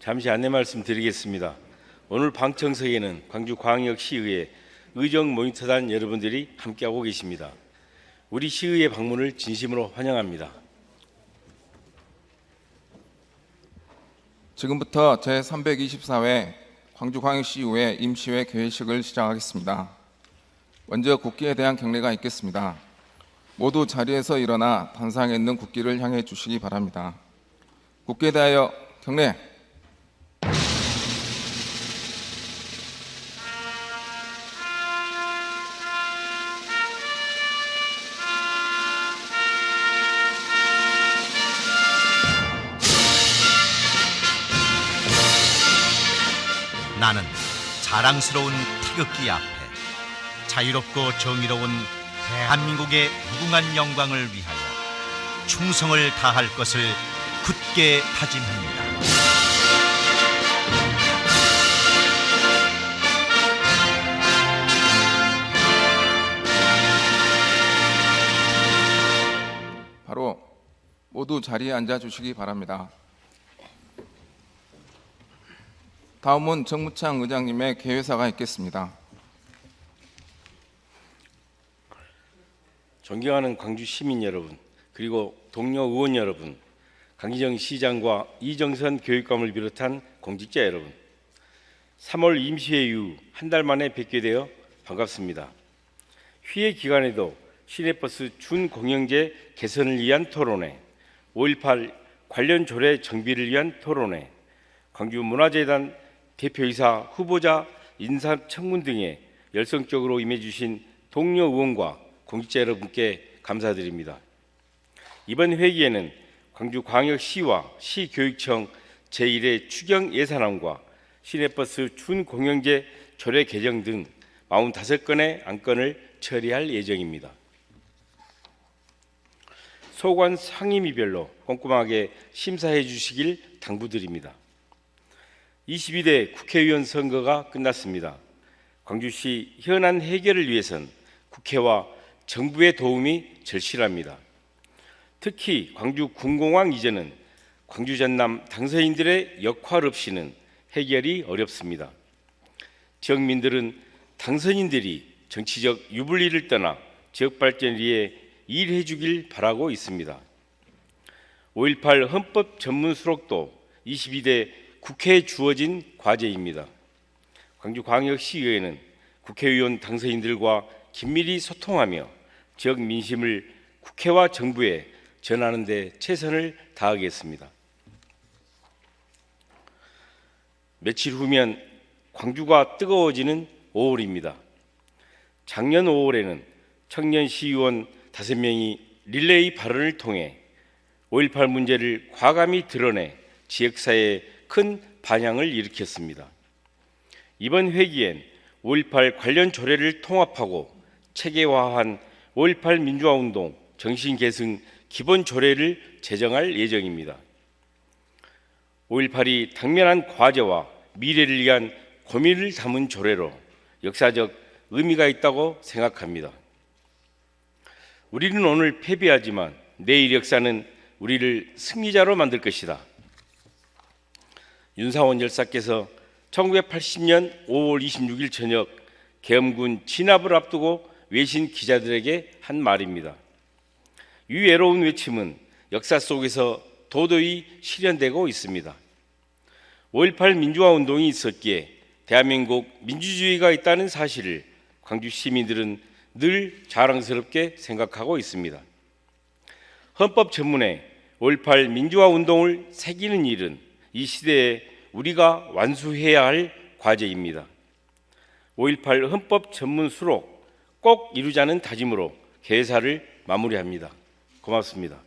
잠시 안내 말씀드리겠습니다. 오늘 방청석에는 광주광역시의회 의정 모니터단 여러분들이 함께하고 계십니다. 우리 시의회 방문을 진심으로 환영합니다. 지금부터 제324회 광주광역시의회 임시회 개회식을 시작하겠습니다. 먼저 국기에 대한 경례가 있겠습니다. 모두 자리에서 일어나 단상에 있는 국기를 향해 주시기 바랍니다. 국기에 대하여 경례. 나는 자랑스러운 태극기 앞에 자유롭고 정의로운 대한민국의 무궁한 영광을 위하여 충성을 다할 것을 굳게 다짐합니다. 바로 모두 자리에 앉아 주시기 바랍니다. 다음은 정무창 의장님의 개회사가 있겠습니다. 존경하는 광주 시민 여러분, 그리고 동료 의원 여러분, 강기정 시장과 이정선 교육감을 비롯한 공직자 여러분, 3월 임시회 이후 한 달 만에 뵙게 되어 반갑습니다. 휴회 기간에도 시내버스 준공영제 개선을 위한 토론회, 5.18 관련 조례 정비를 위한 토론회, 광주문화재단 대표이사 후보자 인사청문 등에 열성적으로 임해주신 동료 의원과 공직자 여러분께 감사드립니다. 이번 회기에는 광주광역시와 시교육청 제1회 추경 예산안과 시내버스 준공영제 조례 개정 등 45건의 안건을 처리할 예정입니다. 소관 상임위별로 꼼꼼하게 심사해 주시길 당부드립니다. 22대 국회의원 선거가 끝났습니다. 광주시 현안 해결을 위해선 국회와 정부의 도움이 절실합니다. 특히 광주 군공항 이전은 광주 전남 당선인들의 역할 없이는 해결이 어렵습니다. 지역민들은 당선인들이 정치적 유불리를 떠나 지역 발전을 위해 일해 주길 바라고 있습니다. 5.18 헌법 전문 수록도 22대 국회에 주어진 과제입니다. 광주광역시의회는 국회의원 당선인들과 긴밀히 소통하며 지역 민심을 국회와 정부에 전하는 데 최선을 다하겠습니다. 며칠 후면 광주가 뜨거워지는 5월입니다. 작년 5월에는 청년 시의원 5명이 릴레이 발언을 통해 5.18 문제를 과감히 드러내 지역사회에 큰 반향을 일으켰습니다. 이번 회기엔 5.18 관련 조례를 통합하고 체계화한 5.18 민주화운동 정신계승 기본조례를 제정할 예정입니다. 5.18이 당면한 과제와 미래를 위한 고민을 담은 조례로 역사적 의미가 있다고 생각합니다. 우리는 오늘 패배하지만 내일 역사는 우리를 승리자로 만들 것이다. 윤사원 열사께서 1980년 5월 26일 저녁 계엄군 진압을 앞두고 외신 기자들에게 한 말입니다. 이 외로운 외침은 역사 속에서 도도히 실현되고 있습니다. 5.18 민주화 운동이 있었기에 대한민국 민주주의가 있다는 사실을 광주 시민들은 늘 자랑스럽게 생각하고 있습니다. 헌법 전문에 5.18 민주화 운동을 새기는 일은 이 시대에 우리가 완수해야 할 과제입니다. 5.18 헌법 전문 수록 꼭 이루자는 다짐으로 개회사를 마무리합니다. 고맙습니다.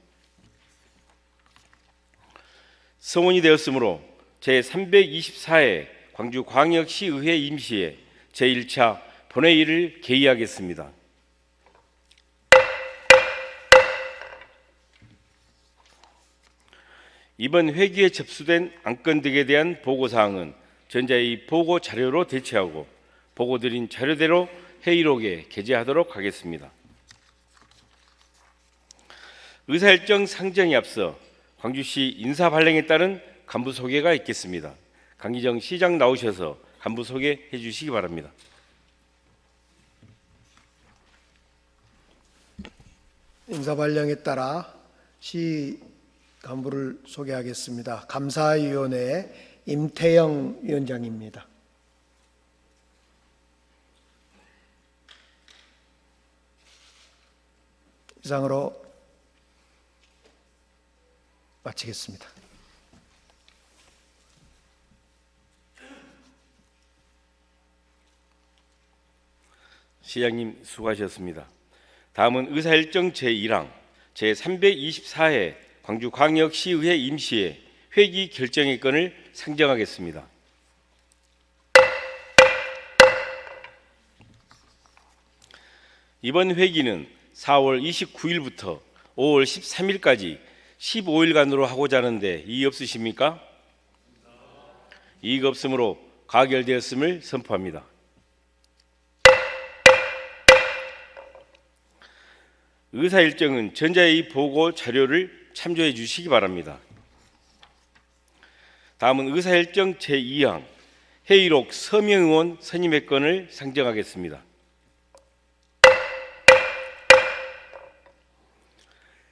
성원이 되었으므로 제324회 광주광역시의회 임시회 제1차 본회의를 개의하겠습니다. 이번 회기에 접수된 안건 등에 대한 보고사항은 전자의 보고 자료로 대체하고 보고드린 자료대로 회의록에 게재하도록 하겠습니다. 의사일정 상정에 앞서 광주시 인사발령에 따른 간부 소개가 있겠습니다. 강기정 시장 나오셔서 간부 소개해 주시기 바랍니다. 인사발령에 따라 시 간부를 소개하겠습니다. 감사위원회 임태영 위원장입니다. 이상으로 마치겠습니다. 시장님 수고하셨습니다. 다음은 의사일정 제1항 제324회 광주광역시의회 임시회 회기 결정의 건을 상정하겠습니다. 이번 회기는 4월 29일부터 5월 13일까지 15일간으로 하고자 하는데 이의 없으십니까? 이의가 없으므로 가결되었음을 선포합니다. 의사일정은 전자의 보고 자료를 참조해 주시기 바랍니다. 다음은 의사일정 제2항 회의록 서명의원 선임의 건을 상정하겠습니다.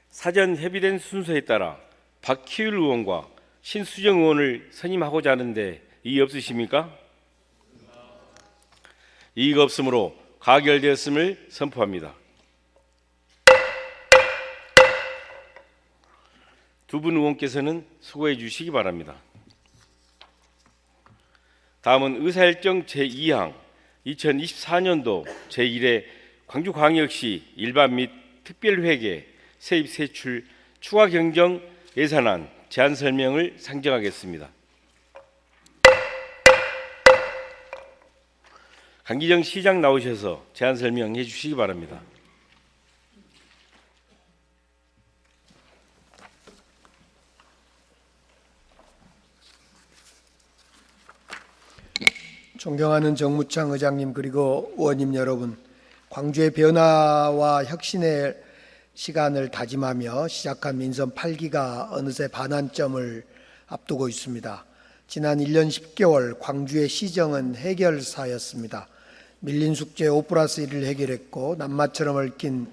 사전 협의된 순서에 따라 박희율 의원과 신수정 의원을 선임하고자 하는데 이의 없으십니까? 이의가 없으므로 가결되었음을 선포합니다. 두 분 의원께서는 수고해 주시기 바랍니다. 다음은 의사일정 제2항 2024년도 제1회 광주광역시 일반 및 특별회계 세입세출 추가 경정 예산안 제안 설명을 상정하겠습니다. 강기정 시장 나오셔서 제안 설명해 주시기 바랍니다. 존경하는 정무창 의장님 그리고 의원님 여러분, 광주의 변화와 혁신의 시간을 다짐하며 시작한 민선 8기가 어느새 반환점을 앞두고 있습니다. 지난 1년 10개월 광주의 시정은 해결사였습니다. 밀린 숙제 5+1을 해결했고 낱마처럼 얽힌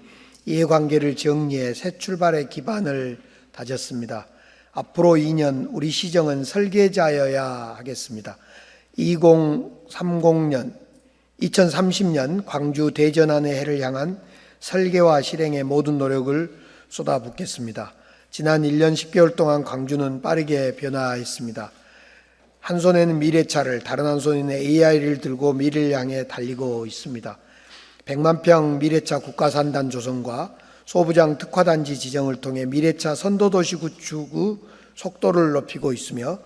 이해관계를 정리해 새 출발의 기반을 다졌습니다. 앞으로 2년 우리 시정은 설계자여야 하겠습니다. 2030년 광주 대전환의 해를 향한 설계와 실행의 모든 노력을 쏟아붓겠습니다. 지난 1년 10개월 동안 광주는 빠르게 변화했습니다. 한 손에는 미래차를, 다른 한 손에는 AI를 들고 미래를 향해 달리고 있습니다. 100만 평 미래차 국가산단 조성과 소부장 특화단지 지정을 통해 미래차 선도도시 구축의 속도를 높이고 있으며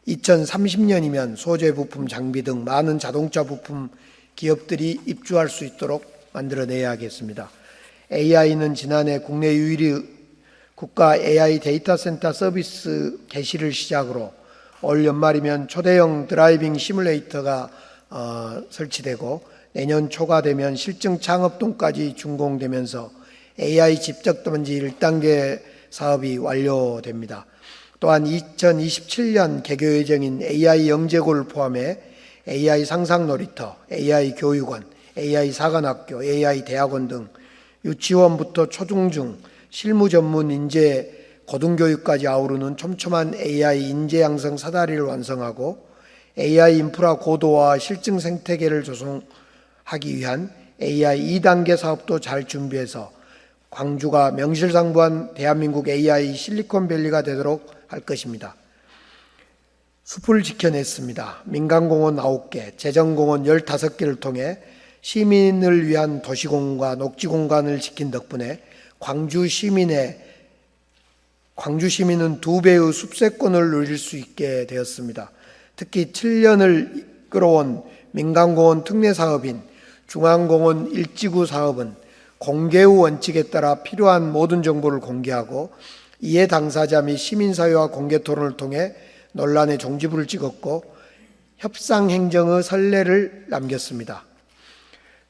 2030년이면 소재 부품, 장비 등 많은 자동차 부품 기업들이 입주할 수 있도록 만들어내야겠습니다. AI는 지난해 국내 유일의 국가 AI 데이터 센터 서비스 개시를 시작으로 올 연말이면 초대형 드라이빙 시뮬레이터가 설치되고 내년 초가 되면 실증 창업동까지 준공되면서 AI 집적단지 1단계 사업이 완료됩니다. 또한 2027년 개교 예정인 AI 영재고를 포함해 AI 상상 놀이터, AI 교육원, AI 사관학교, AI 대학원 등 유치원부터 초중중 실무 전문 인재 고등교육까지 아우르는 촘촘한 AI 인재 양성 사다리를 완성하고 AI 인프라 고도화 실증 생태계를 조성하기 위한 AI 2단계 사업도 잘 준비해서 광주가 명실상부한 대한민국 AI 실리콘밸리가 되도록 할 것입니다. 숲을 지켜냈습니다. 민간공원 9개, 재정공원 15개를 통해 시민을 위한 도시공과 녹지공간을 지킨 덕분에 광주 시민은 2배의 숲세권을 누릴 수 있게 되었습니다. 특히 7년을 끌어온 민간공원 특례사업인 중앙공원 일지구 사업은 공개의 원칙에 따라 필요한 모든 정보를 공개하고 이해 당사자 및 시민사회와 공개 토론을 통해 논란의 종지부를 찍었고 협상행정의 선례를 남겼습니다.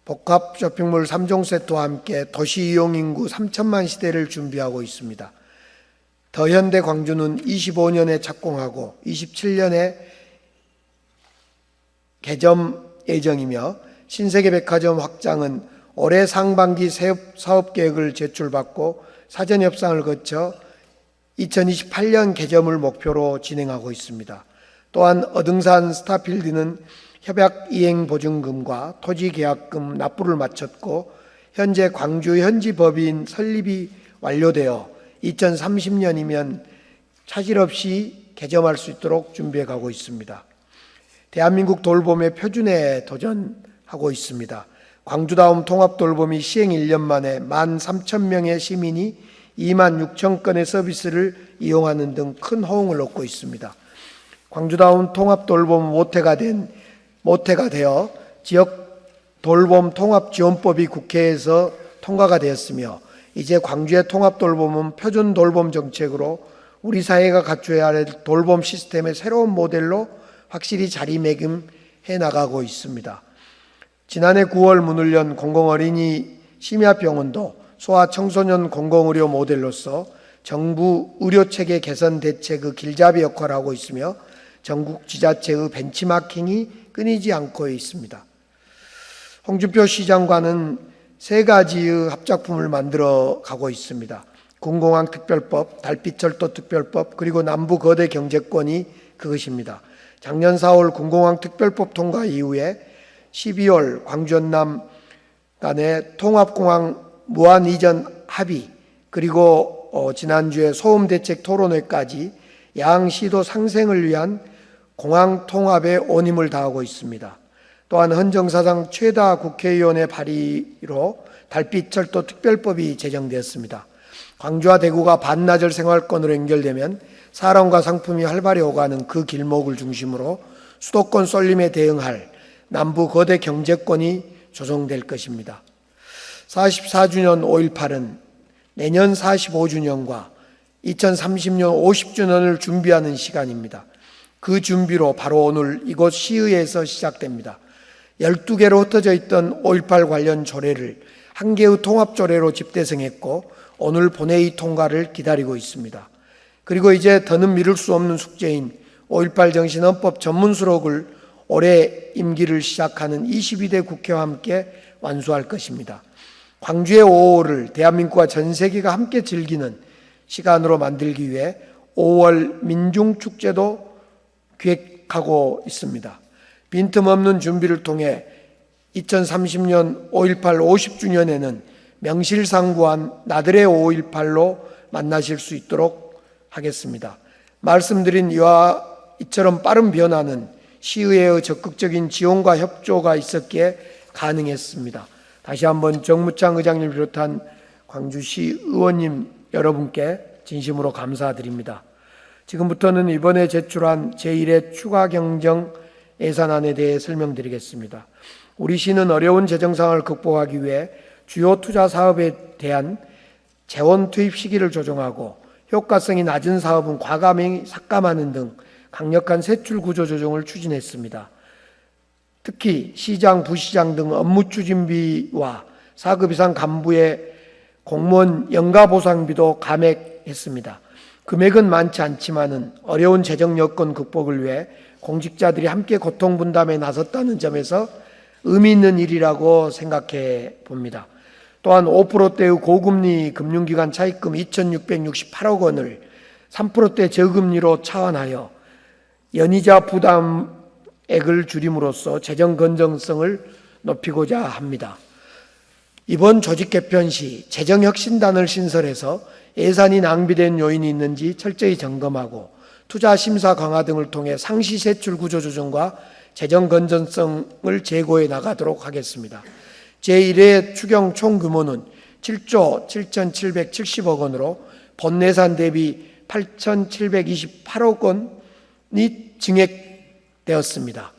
복합 쇼핑몰 3종 세트와 함께 도시 이용인구 3천만 시대를 준비하고 있습니다. 더현대 광주는 25년에 착공하고 27년에 개점 예정이며 신세계백화점 확장은 올해 상반기 사업계획을 제출받고 사전협상을 거쳐 2028년 개점을 목표로 진행하고 있습니다. 또한 어등산 스타필드는 협약이행보증금과 토지계약금 납부를 마쳤고 현재 광주 현지법인 설립이 완료되어 2030년이면 차질 없이 개점할 수 있도록 준비해 가고 있습니다. 대한민국 돌봄의 표준에 도전하고 있습니다. 광주다움 통합돌봄이 시행 1년 만에 13,000명의 시민이 26,000건의 서비스를 이용하는 등 큰 호응을 얻고 있습니다. 광주다움 통합돌봄 모태가 되어 지역 돌봄 통합지원법이 국회에서 통과가 되었으며 이제 광주의 통합돌봄은 표준 돌봄 정책으로 우리 사회가 갖춰야 할 돌봄 시스템의 새로운 모델로 확실히 자리매김해 나가고 있습니다. 지난해 9월 문을 연 공공어린이 심야병원도 소아청소년 공공의료 모델로서 정부 의료체계 개선 대책의 길잡이 역할을 하고 있으며 전국 지자체의 벤치마킹이 끊이지 않고 있습니다. 홍준표 시장과는 3가지의 합작품을 만들어 가고 있습니다. 군공항 특별법, 달빛철도 특별법, 그리고 남부 거대 경제권이 그것입니다. 작년 4월 군공항 특별법 통과 이후에 12월 광주 전남 간의 통합공항 무한 이전 합의, 그리고 지난주에 소음대책 토론회까지 양시도 상생을 위한 공항 통합에 온 힘을 다하고 있습니다. 또한 헌정사상 최다 국회의원의 발의로 달빛철도 특별법이 제정되었습니다. 광주와 대구가 반나절 생활권으로 연결되면 사람과 상품이 활발히 오가는 그 길목을 중심으로 수도권 쏠림에 대응할 남부 거대 경제권이 조성될 것입니다. 44주년 5.18은 내년 45주년과 2030년 50주년을 준비하는 시간입니다. 그 준비로 바로 오늘 이곳 시의회에서 시작됩니다. 12개로 흩어져 있던 5.18 관련 조례를 한 개의 통합조례로 집대성했고 오늘 본회의 통과를 기다리고 있습니다. 그리고 이제 더는 미룰 수 없는 숙제인 5.18 정신헌법 전문수록을 올해 임기를 시작하는 22대 국회와 함께 완수할 것입니다. 광주의 5월을 대한민국과 전 세계가 함께 즐기는 시간으로 만들기 위해 5월 민중축제도 기획하고 있습니다. 빈틈없는 준비를 통해 2030년 5.18 50주년에는 명실상부한 나들의 5.18로 만나실 수 있도록 하겠습니다. 말씀드린 이처럼 빠른 변화는 시의회의 적극적인 지원과 협조가 있었기에 가능했습니다. 다시 한번 정무창 의장님을 비롯한 광주시 의원님 여러분께 진심으로 감사드립니다. 지금부터는 이번에 제출한 제1회 추가 경정 예산안에 대해 설명드리겠습니다. 우리 시는 어려운 재정 상황을 극복하기 위해 주요 투자 사업에 대한 재원 투입 시기를 조정하고 효과성이 낮은 사업은 과감히 삭감하는 등 강력한 세출 구조 조정을 추진했습니다. 특히 시장, 부시장 등 업무 추진비와 4급 이상 간부의 공무원 연가보상비도 감액했습니다. 금액은 많지 않지만은 어려운 재정 여건 극복을 위해 공직자들이 함께 고통 분담에 나섰다는 점에서 의미 있는 일이라고 생각해 봅니다. 또한 5%대의 고금리 금융기관 차입금 2,668억 원을 3%대 저금리로 차환하여 연이자 부담액을 줄임으로써 재정 건전성을 높이고자 합니다. 이번 조직 개편 시 재정혁신단을 신설해서 예산이 낭비된 요인이 있는지 철저히 점검하고 투자 심사 강화 등을 통해 상시 세출 구조 조정과 재정 건전성을 제고해 나가도록 하겠습니다. 제1회 추경 총 규모는 7조 7,770억 원으로 본 예산 대비 8,728억 원이 증액되었습니다.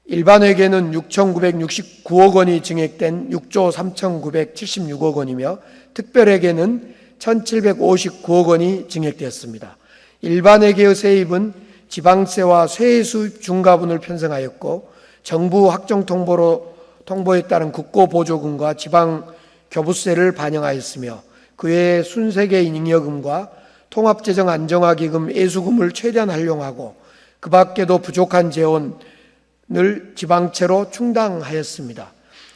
일반회계는 6,969억 원이 증액된 6조 3,976억 원이며 특별회계는 1,759억 원이 증액되었습니다. 일반회계의 세입은 지방세와 세액 수입 중과분을 편성하였고 정부 확정 통보에 따른 국고보조금과 지방교부세를 반영하였으며 그 외에 순세계 잉여금과 통합재정안정화기금 예수금을 최대한 활용하고 그 밖에도 부족한 재원을 지방채로 충당하였습니다.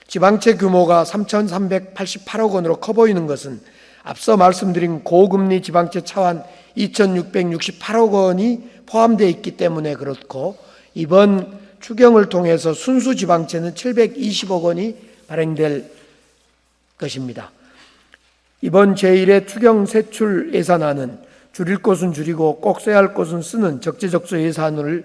지방채 규모가 3,388억 원으로 커 보이는 것은 앞서 말씀드린 고금리 지방채 차환 2,668억 원이 포함되어 있기 때문에 그렇고, 이번 추경을 통해서 순수 지방채는 720억 원이 발행될 것입니다. 이번 제1회 추경 세출 예산안은 줄일 것은 줄이고 꼭 써야 할 것은 쓰는 적재적소 예산으로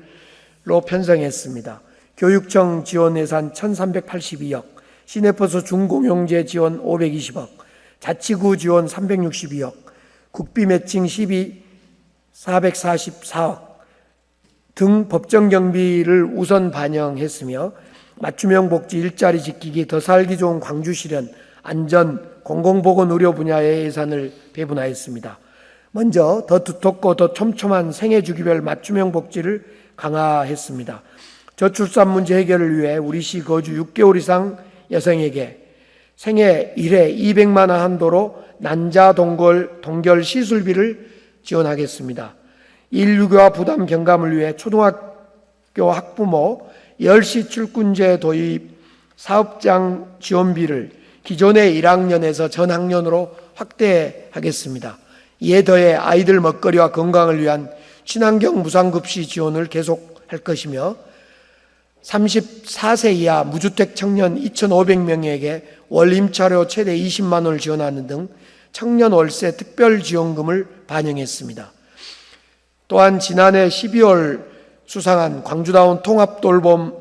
편성했습니다. 교육청 지원 예산 1,382억, 시내버스 중공용제 지원 520억, 자치구 지원 362억, 국비 매칭 시비 444억 등 법정 경비를 우선 반영했으며, 맞춤형 복지, 일자리 지키기, 더 살기 좋은 광주 실현, 안전, 공공보건 의료 분야의 예산을 배분하였습니다. 먼저 더 두텁고 더 촘촘한 생애주기별 맞춤형 복지를 강화했습니다. 저출산 문제 해결을 위해 우리 시 거주 6개월 이상 여성에게 생애 1회 200만 원 한도로 난자 동결 시술비를 지원하겠습니다. 인류교화 부담 경감을 위해 초등학교 학부모 10시 출근제 도입 사업장 지원비를 기존의 1학년에서 전학년으로 확대하겠습니다. 이에 더해 아이들 먹거리와 건강을 위한 친환경 무상급식 지원을 계속할 것이며, 34세 이하 무주택 청년 2,500명에게 월 임차료 최대 20만 원을 지원하는 등 청년 월세 특별지원금을 반영했습니다. 또한 지난해 12월 수상한 광주다운 통합돌봄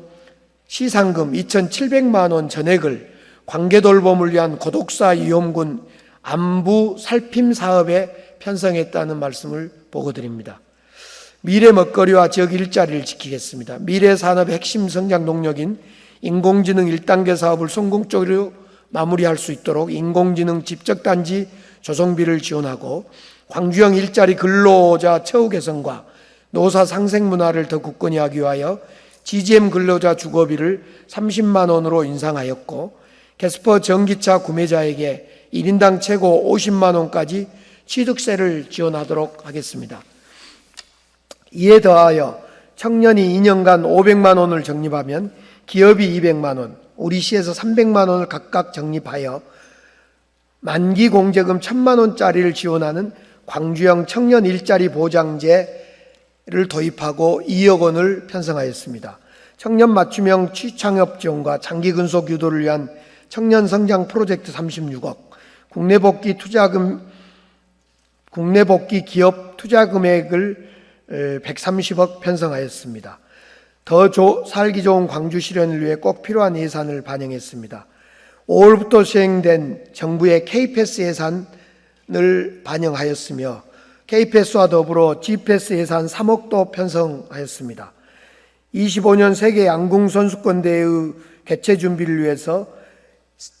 시상금 2,700만 원 전액을 관계돌봄을 위한 고독사 위험군 안부 살핌 사업에 편성했다는 말씀을 보고드립니다. 미래 먹거리와 지역 일자리를 지키겠습니다. 미래 산업의 핵심 성장 동력인 인공지능 1단계 사업을 성공적으로 마무리할 수 있도록 인공지능 집적단지 조성비를 지원하고, 광주형 일자리 근로자 처우 개선과 노사 상생 문화를 더 굳건히 하기 위하여 GGM 근로자 주거비를 30만 원으로 인상하였고, 캐스퍼 전기차 구매자에게 1인당 최고 50만 원까지 취득세를 지원하도록 하겠습니다. 이에 더하여 청년이 2년간 500만 원을 적립하면 기업이 200만 원, 우리 시에서 300만 원을 각각 적립하여 만기 공제금 1,000만 원짜리를 지원하는 광주형 청년 일자리 보장제를 도입하고 2억 원을 편성하였습니다. 청년 맞춤형 취창업 지원과 장기 근속 유도를 위한 청년 성장 프로젝트 36억, 국내 복귀 기업 투자 금액을 130억 편성하였습니다. 더 살기 좋은 광주 실현을 위해 꼭 필요한 예산을 반영했습니다. 5월부터 시행된 정부의 K패스 예산을 반영하였으며, K패스와 더불어 G패스 예산 3억도 편성하였습니다. 25년 세계 양궁 선수권대회의 개최 준비를 위해서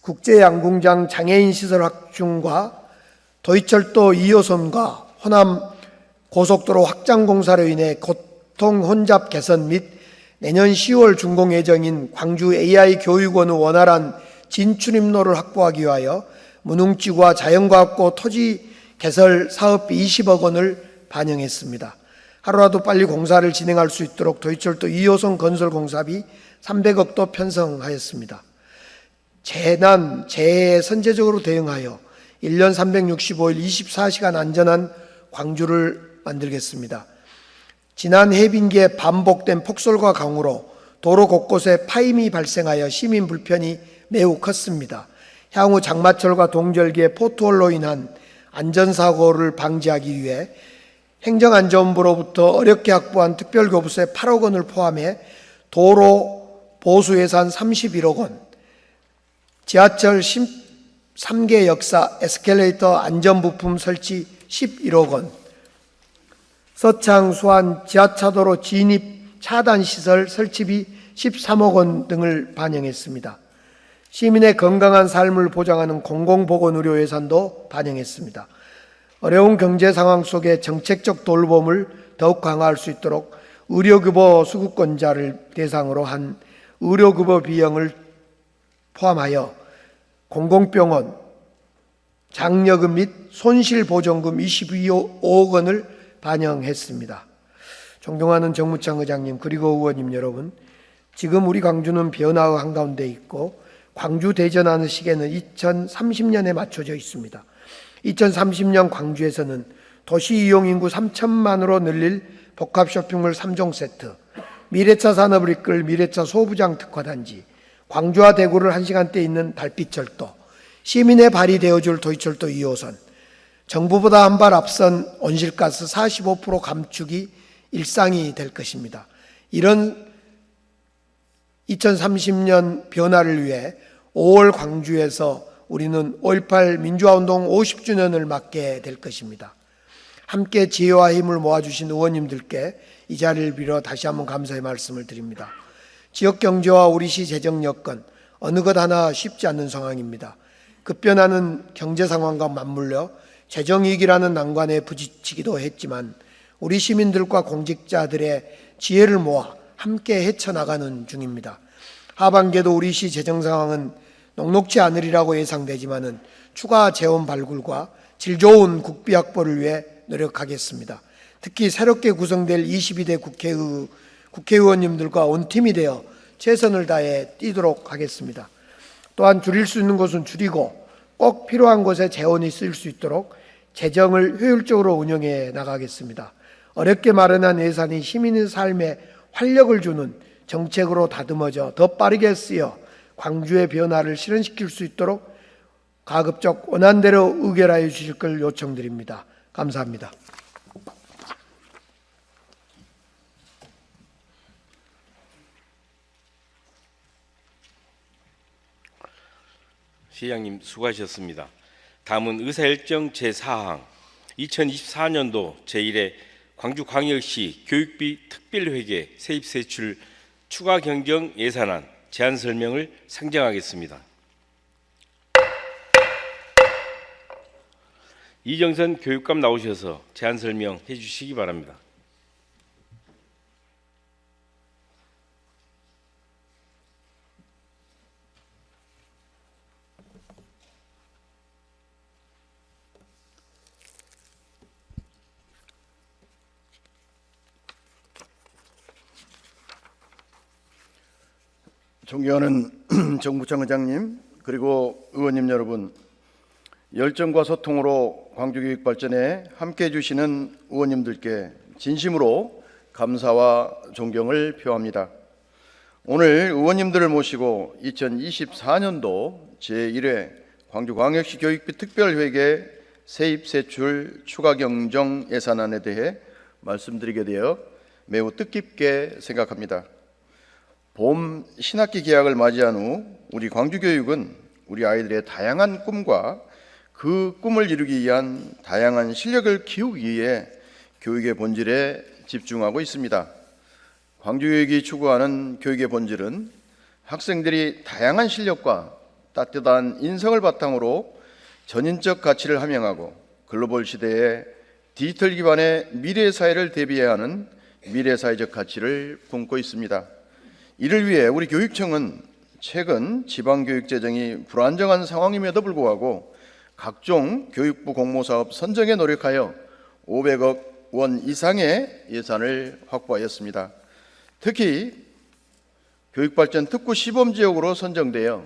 국제양궁장 장애인 시설 확충과 도이철도 2호선과 호남 고속도로 확장 공사로 인해 교통 혼잡 개선 및 내년 10월 준공 예정인 광주 AI 교육원의 원활한 진출입로를 확보하기 위하여 무능지구와 자연과학고 토지 개설 사업비 20억 원을 반영했습니다. 하루라도 빨리 공사를 진행할 수 있도록 도이철도 2호선 건설 공사비 300억도 편성하였습니다. 재해에 선제적으로 대응하여 1년 365일 24시간 안전한 광주를 만들겠습니다. 지난 해빙기에 반복된 폭설과 강우로 도로 곳곳에 파임이 발생하여 시민 불편이 매우 컸습니다. 향후 장마철과 동절기에 포트홀로 인한 안전사고를 방지하기 위해 행정안전부로부터 어렵게 확보한 특별교부세 8억 원을 포함해 도로 보수 예산 31억 원, 지하철 13개 역사 에스컬레이터 안전부품 설치 11억 원, 서창, 수안 지하차도로 진입 차단시설 설치비 13억 원 등을 반영했습니다. 시민의 건강한 삶을 보장하는 공공보건의료 예산도 반영했습니다. 어려운 경제 상황 속에 정책적 돌봄을 더욱 강화할 수 있도록 의료급여 수급권자를 대상으로 한 의료급여 비용을 포함하여 공공병원 장려금 및 손실보전금 22억 원을 반영했습니다. 존경하는 정무청 의장님 그리고 의원님 여러분, 지금 우리 광주는 변화의 한가운데 있고 광주 대전하는 시계는 2030년에 맞춰져 있습니다. 2030년 광주에서는 도시 이용 인구 3천만으로 늘릴 복합 쇼핑몰 3종 세트, 미래차 산업을 이끌 미래차 소부장 특화단지, 광주와 대구를 1시간대 잇는 달빛철도, 시민의 발이 되어줄 도시철도 2호선, 정부보다 한 발 앞선 온실가스 45% 감축이 일상이 될 것입니다. 이런 2030년 변화를 위해 5월 광주에서 우리는 5.18 민주화운동 50주년을 맞게 될 것입니다. 함께 지혜와 힘을 모아주신 의원님들께 이 자리를 빌어 다시 한번 감사의 말씀을 드립니다. 지역 경제와 우리 시 재정 여건 어느 것 하나 쉽지 않는 상황입니다. 급변하는 경제 상황과 맞물려 재정이익이라는 난관에 부딪히기도 했지만 우리 시민들과 공직자들의 지혜를 모아 함께 헤쳐나가는 중입니다. 하반기에도 우리 시 재정 상황은 녹록지 않으리라고 예상되지만은 추가 재원 발굴과 질 좋은 국비 확보를 위해 노력하겠습니다. 특히 새롭게 구성될 22대 국회의원님들과 온팀이 되어 최선을 다해 뛰도록 하겠습니다. 또한 줄일 수 있는 곳은 줄이고 꼭 필요한 곳에 재원이 쓰일 수 있도록 재정을 효율적으로 운영해 나가겠습니다. 어렵게 마련한 예산이 시민의 삶에 활력을 주는 정책으로 다듬어져 더 빠르게 쓰여 광주의 변화를 실현시킬 수 있도록 가급적 원한대로 의결하여 주실 걸 요청드립니다. 감사합니다. 시장님 수고하셨습니다. 다음은 의사일정 제4항 2024년도 제1회 광주광역시 교육비 특별회계 세입세출 추가 경정 예산안 제안 설명을 상정하겠습니다. 이정선 교육감 나오셔서 제안 설명해 주시기 바랍니다. 존경하는 정부청 의장님, 그리고 의원님 여러분, 열정과 소통으로 광주교육 발전에 함께해 주시는 의원님들께 진심으로 감사와 존경을 표합니다. 오늘 의원님들을 모시고 2024년도 제1회 광주광역시 교육비 특별회계 세입세출 추가 경정 예산안에 대해 말씀드리게 되어 매우 뜻깊게 생각합니다. 봄 신학기 개학을 맞이한 후 우리 광주교육은 우리 아이들의 다양한 꿈과 그 꿈을 이루기 위한 다양한 실력을 키우기 위해 교육의 본질에 집중하고 있습니다. 광주교육이 추구하는 교육의 본질은 학생들이 다양한 실력과 따뜻한 인성을 바탕으로 전인적 가치를 함양하고 글로벌 시대의 디지털 기반의 미래 사회를 대비해야 하는 미래사회적 가치를 품고 있습니다. 이를 위해 우리 교육청은 최근 지방교육 재정이 불안정한 상황임에도 불구하고 각종 교육부 공모사업 선정에 노력하여 500억 원 이상의 예산을 확보하였습니다. 특히 교육발전 특구 시범지역으로 선정되어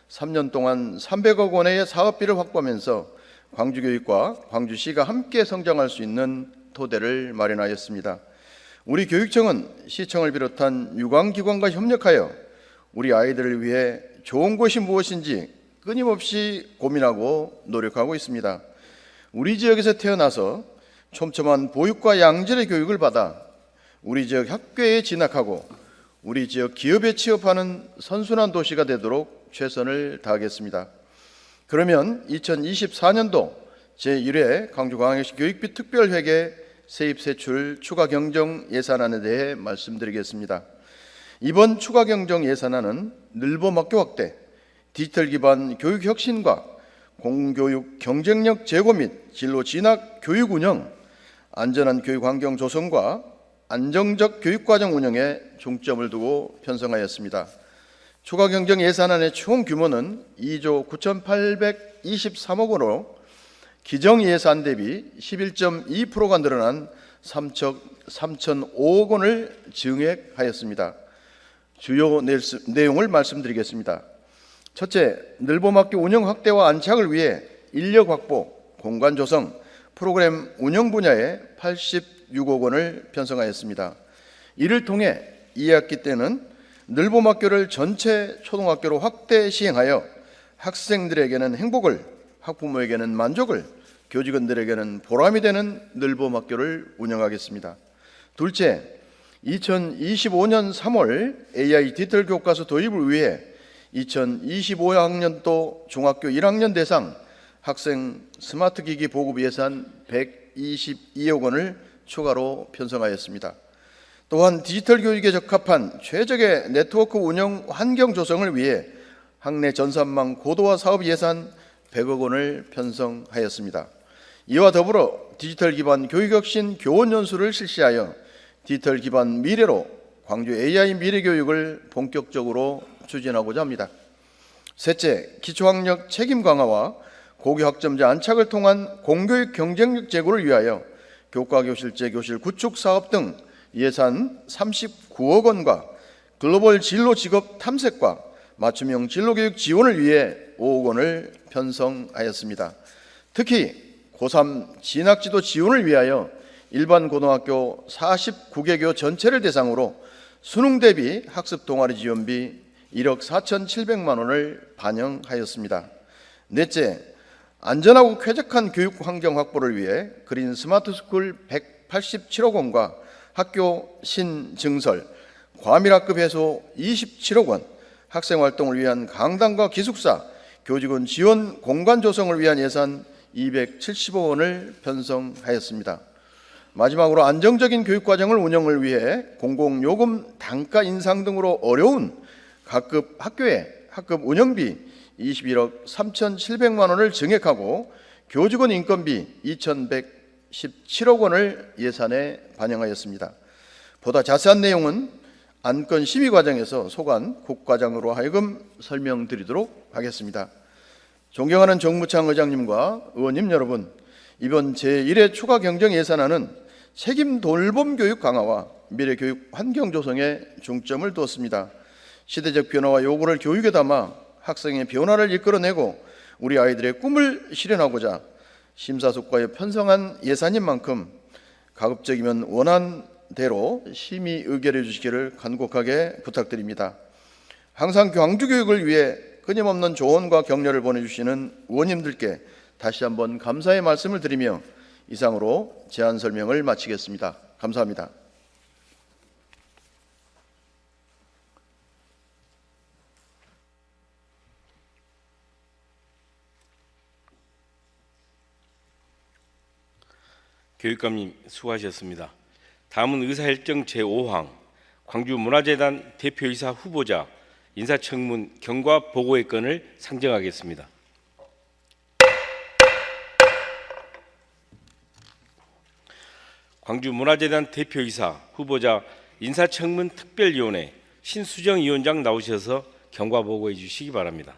3년 동안 300억 원의 사업비를 확보하면서 광주교육과 광주시가 함께 성장할 수 있는 토대를 마련하였습니다. 우리 교육청은 시청을 비롯한 유관기관과 협력하여 우리 아이들을 위해 좋은 것이 무엇인지 끊임없이 고민하고 노력하고 있습니다. 우리 지역에서 태어나서 촘촘한 보육과 양질의 교육을 받아 우리 지역 학교에 진학하고 우리 지역 기업에 취업하는 선순환 도시가 되도록 최선을 다하겠습니다. 그러면 2024년도 제1회 광주광역시 교육비 특별회계 세입세출 추가 경정 예산안에 대해 말씀드리겠습니다. 이번 추가 경정 예산안은 늘봄 학교 확대, 디지털 기반 교육 혁신과 공교육 경쟁력 제고 및 진로 진학 교육 운영, 안전한 교육 환경 조성과 안정적 교육 과정 운영에 중점을 두고 편성하였습니다. 추가 경정 예산안의 총 규모는 2조 9,823억 원으로 기정 예산 대비 11.2%가 늘어난 3,005억 원을 증액하였습니다. 주요 내용을 말씀드리겠습니다. 첫째, 늘봄학교 운영 확대와 안착을 위해 인력 확보, 공간 조성, 프로그램 운영 분야에 86억 원을 편성하였습니다. 이를 통해 2학기 때는 늘봄학교를 전체 초등학교로 확대 시행하여 학생들에게는 행복을, 학부모에게는 만족을, 교직원들에게는 보람이 되는 늘봄학교를 운영하겠습니다. 둘째, 2025년 3월 AI 디지털 교과서 도입을 위해 2025학년도 중학교 1학년 대상 학생 스마트 기기 보급 예산 122억 원을 추가로 편성하였습니다. 또한 디지털 교육에 적합한 최적의 네트워크 운영 환경 조성을 위해 학내 전산망 고도화 사업 예산 100억 원을 편성하였습니다. 이와 더불어 디지털 기반 교육혁신 교원 연수를 실시하여 디지털 기반 미래로 광주 AI 미래 교육을 본격적으로 추진하고자 합니다. 셋째, 기초학력 책임 강화와 고교 학점제 안착을 통한 공교육 경쟁력 제고를 위하여 교과교실제 교실 구축 사업 등 예산 39억 원과 글로벌 진로 직업 탐색과 맞춤형 진로교육 지원을 위해 5억 원을 편성하였습니다. 특히 고3 진학지도 지원을 위하여 일반 고등학교 49개교 전체를 대상으로 수능 대비 학습 동아리 지원비 1억 4,700만 원을 반영하였습니다. 넷째, 안전하고 쾌적한 교육 환경 확보를 위해 그린 스마트 스쿨 187억 원과 학교 신증설, 과밀학급 해소 27억 원, 학생 활동을 위한 강당과 기숙사, 교직원 지원 공간 조성을 위한 예산 270억 원을 편성하였습니다. 마지막으로 안정적인 교육과정을 운영을 위해 공공요금 단가 인상 등으로 어려운 각급 학교에 학급 운영비 21억 3,700만 원을 증액하고 교직원 인건비 2,117억 원을 예산에 반영하였습니다. 보다 자세한 내용은 안건 심의 과정에서 소관 국과장으로 하여금 설명드리도록 하겠습니다. 존경하는 정무창 의장님과 의원님 여러분, 이번 제1회 추가 경정 예산안은 책임 돌봄 교육 강화와 미래 교육 환경 조성에 중점을 두었습니다. 시대적 변화와 요구를 교육에 담아 학생의 변화를 이끌어내고 우리 아이들의 꿈을 실현하고자 심사숙고에 편성한 예산인 만큼 가급적이면 원안대로 심의 의결해 주시기를 간곡하게 부탁드립니다. 항상 광주 교육을 위해 끊임없는 조언과 격려를 보내주시는 의원님들께 다시 한번 감사의 말씀을 드리며 이상으로 제안 설명을 마치겠습니다. 감사합니다. 교육감님 수고하셨습니다. 다음은 의사일정 제5항 광주문화재단 대표이사 후보자 인사청문 경과 보고의 건을 상정하겠습니다. 광주문화재단 대표이사 후보자 인사청문 특별위원회 신수정 위원장 나오셔서 경과 보고해 주시기 바랍니다.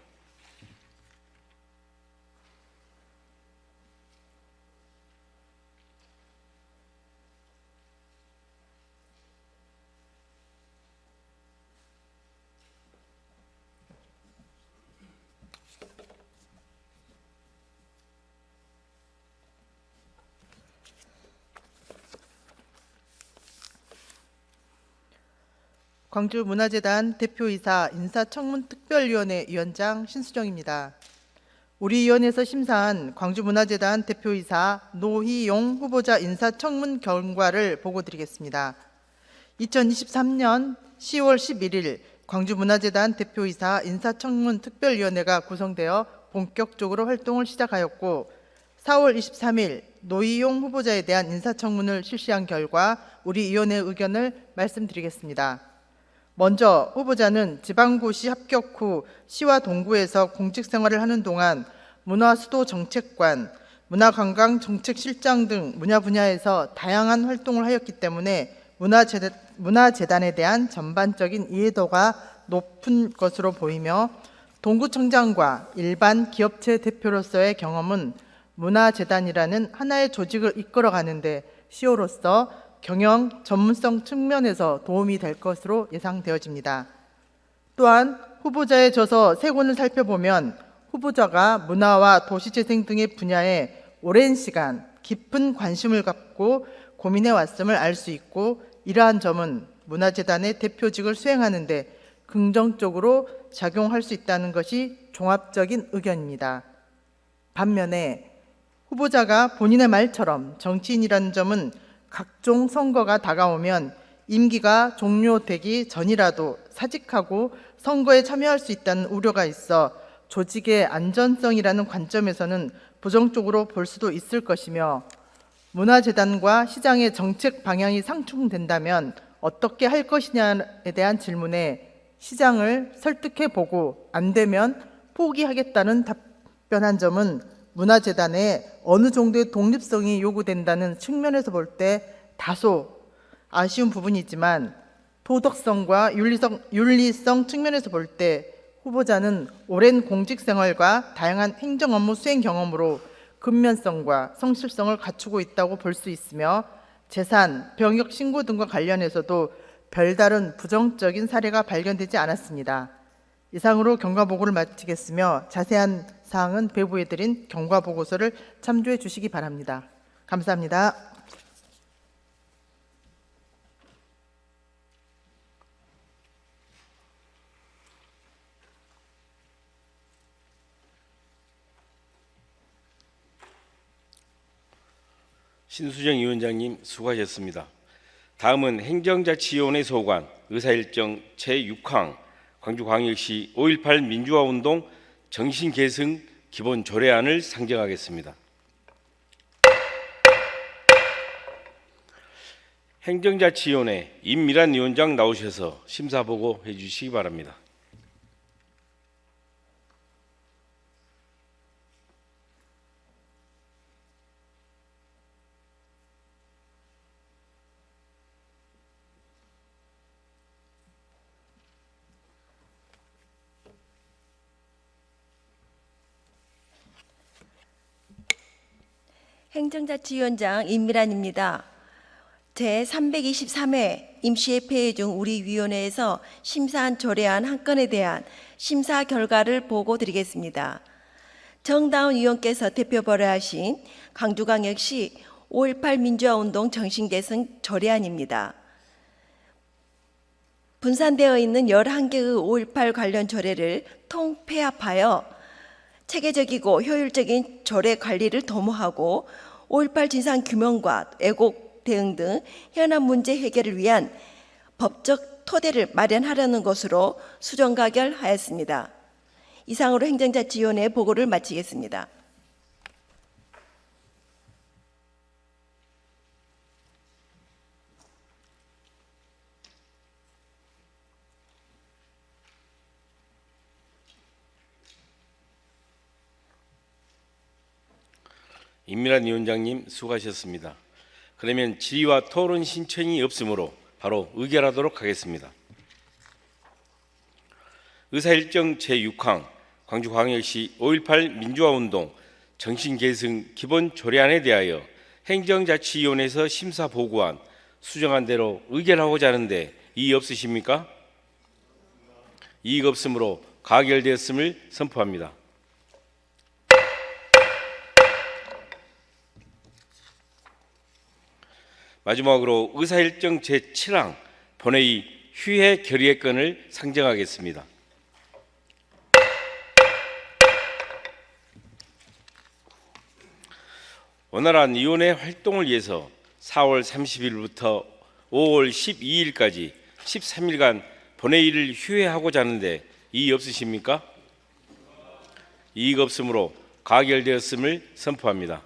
광주문화재단 대표이사 인사청문특별위원회 위원장 신수정입니다. 우리 위원회에서 심사한 광주문화재단 대표이사 노희용 후보자 인사청문 결과를 보고드리겠습니다. 2023년 10월 11일 광주문화재단 대표이사 인사청문특별위원회가 구성되어 본격적으로 활동을 시작하였고 4월 23일 노희용 후보자에 대한 인사청문을 실시한 결과 우리 위원회 의견을 말씀드리겠습니다. 먼저 후보자는 지방고시 합격 후 시와 동구에서 공직생활을 하는 동안 문화수도정책관, 문화관광정책실장 등 문화 분야에서 다양한 활동을 하였기 때문에 문화재단에 대한 전반적인 이해도가 높은 것으로 보이며 동구청장과 일반 기업체 대표로서의 경험은 문화재단이라는 하나의 조직을 이끌어가는 데 CEO로서 경영 전문성 측면에서 도움이 될 것으로 예상되어집니다. 또한 후보자의 저서 3권을 살펴보면 후보자가 문화와 도시재생 등의 분야에 오랜 시간 깊은 관심을 갖고 고민해 왔음을 알 수 있고, 이러한 점은 문화재단의 대표직을 수행하는 데 긍정적으로 작용할 수 있다는 것이 종합적인 의견입니다. 반면에 후보자가 본인의 말처럼 정치인이라는 점은 각종 선거가 다가오면 임기가 종료되기 전이라도 사직하고 선거에 참여할 수 있다는 우려가 있어 조직의 안전성이라는 관점에서는 부정적으로 볼 수도 있을 것이며, 문화재단과 시장의 정책 방향이 상충된다면 어떻게 할 것이냐에 대한 질문에 시장을 설득해보고 안 되면 포기하겠다는 답변한 점은 문화재단에 어느 정도의 독립성이 요구된다는 측면에서 볼 때 다소 아쉬운 부분이지만, 도덕성과 윤리성 측면에서 볼 때 후보자는 오랜 공직생활과 다양한 행정 업무 수행 경험으로 근면성과 성실성을 갖추고 있다고 볼 수 있으며, 재산, 병역 신고 등과 관련해서도 별다른 부정적인 사례가 발견되지 않았습니다. 이상으로 경과보고를 마치겠으며 자세한 사항은 배부해드린 경과보고서를 참조해 주시기 바랍니다. 감사합니다. 신수정 위원장님 수고하셨습니다. 다음은 행정자치위원회 소관 의사일정 제6항 광주광역시 5.18 민주화운동 정신계승 기본조례안을 상정하겠습니다. 행정자치위원회 임미란 위원장 나오셔서 심사보고 해주시기 바랍니다. 행정자치위원장 임미란입니다. 제323회 임시회의 중 우리 위원회에서 심사한 조례안 한 건에 대한 심사 결과를 보고드리겠습니다. 정다운 위원께서 대표 발의하신 광주광역시 5.18 민주화운동 정신계승 조례안입니다. 분산되어 있는 11개의 5.18 관련 조례를 통폐합하여 체계적이고 효율적인 조례 관리를 도모하고 5.18 진상 규명과 애국 대응 등 현안 문제 해결을 위한 법적 토대를 마련하려는 것으로 수정가결하였습니다. 이상으로 행정자치위원회 보고를 마치겠습니다. 임미란 위원장님 수고하셨습니다. 그러면 질의와 토론 신청이 없으므로 바로 의결하도록 하겠습니다. 의사일정 제6항 광주광역시 5.18 민주화운동 정신계승 기본조례안에 대하여 행정자치위원회에서 심사보고한 수정한 대로 의결하고자 하는데 이의 없으십니까? 이의가 없으므로 가결되었음을 선포합니다. 마지막으로 의사일정 제7항 본회의 휴회 결의의 건을 상정하겠습니다. 원활한 위원회 활동을 위해서 4월 30일부터 5월 12일까지 13일간 본회의를 휴회하고자 하는데 이의 없으십니까? 이의가 없으므로 가결되었음을 선포합니다.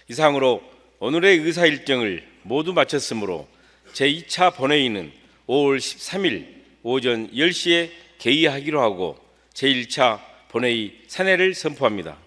이상으로 오늘의 의사일정을 모두 마쳤으므로 제2차 본회의는 5월 13일 오전 10시에 개의하기로 하고 제1차 본회의 산회를 선포합니다.